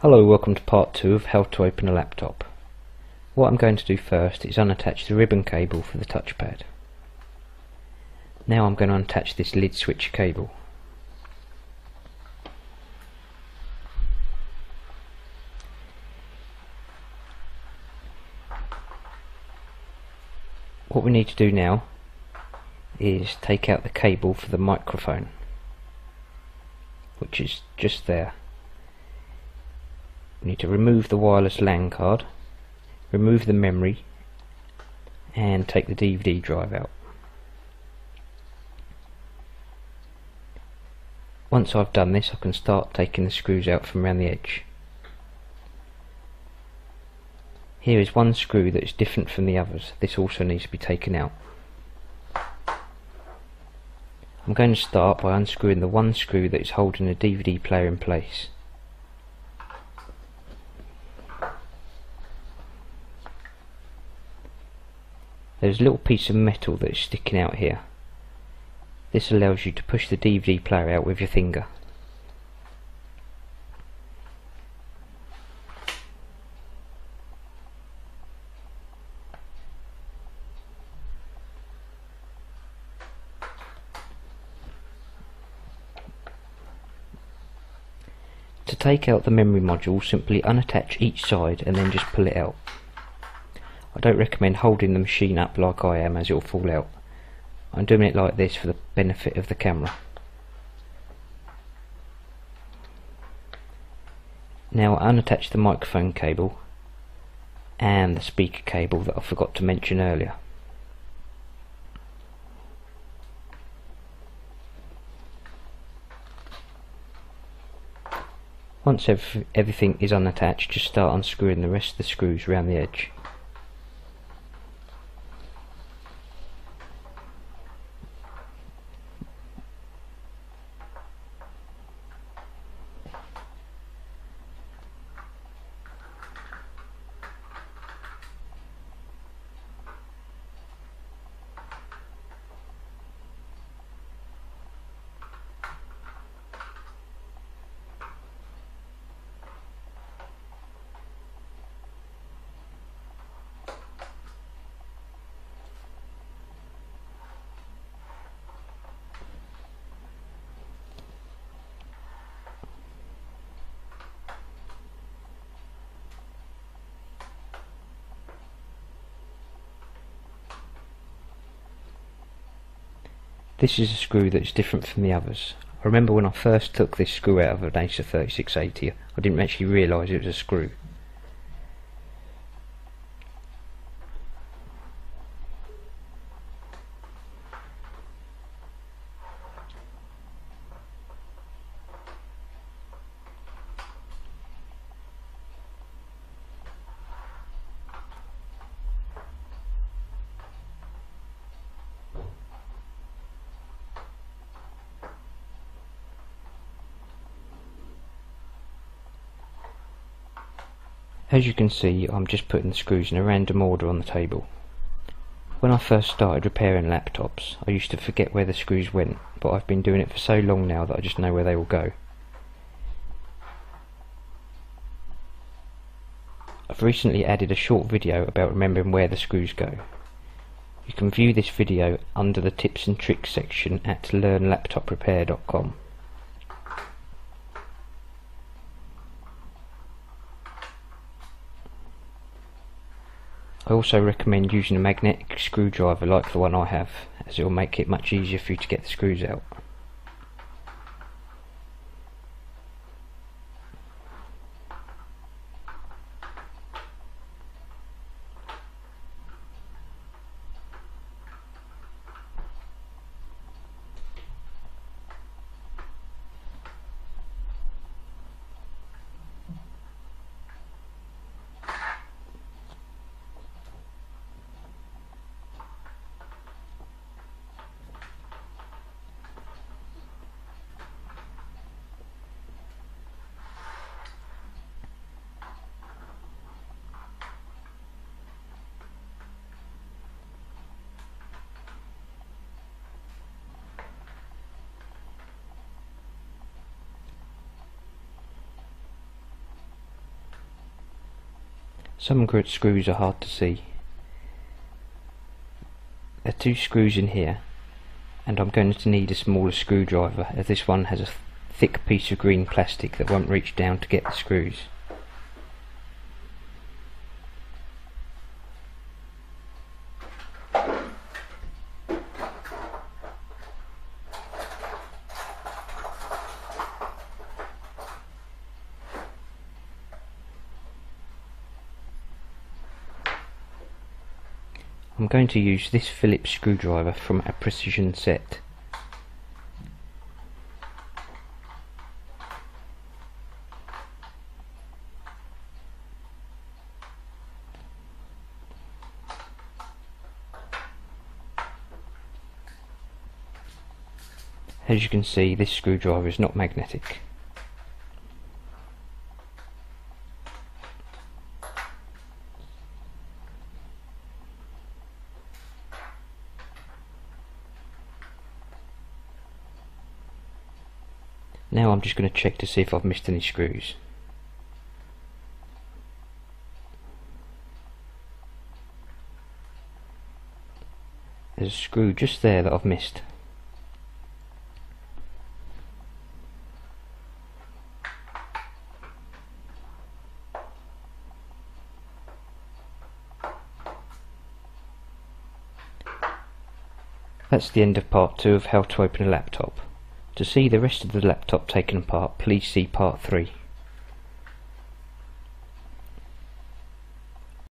Hello, welcome to part 2 of how to open a laptop. What I'm going to do first is unattach the ribbon cable for the touchpad. Now I'm going to unattach this lid switch cable. What we need to do now is take out the cable for the microphone, which is just there. We need to remove the wireless LAN card, remove the memory, and take the DVD drive out. Once I've done this, I can start taking the screws out from around the edge. Here is one screw that is different from the others. This also needs to be taken out. I'm going to start by unscrewing the one screw that is holding the DVD player in place. There's a little piece of metal that is sticking out here. This allows you to push the DVD player out with your finger. To take out the memory module, simply unattach each side and then just pull it out. I don't recommend holding the machine up like I am, as it will fall out. I'm doing it like this for the benefit of the camera. Now unattach the microphone cable and the speaker cable that I forgot to mention earlier. Once everything is unattached, just start unscrewing the rest of the screws around the edge. This is a screw that is different from the others. I remember when I first took this screw out of an Acer 3680, I didn't actually realise it was a screw. As you can see, I'm just putting the screws in a random order on the table. When I first started repairing laptops, I used to forget where the screws went, but I've been doing it for so long now that I just know where they will go. I've recently added a short video about remembering where the screws go. You can view this video under the tips and tricks section at learnlaptoprepair.com. I also recommend using a magnetic screwdriver like the one I have, as it will make it much easier for you to get the screws out. Some screws are hard to see. There are 2 screws in here, and I'm going to need a smaller screwdriver as this one has a thick piece of green plastic that won't reach down to get the screws. I'm going to use this Phillips screwdriver from a Precision set. As you can see, this screwdriver is not magnetic. Now I'm just going to check to see if I've missed any screws. There's a screw just there that I've missed. That's the end of part 2 of how to open a laptop. To see the rest of the laptop taken apart, please see part 3.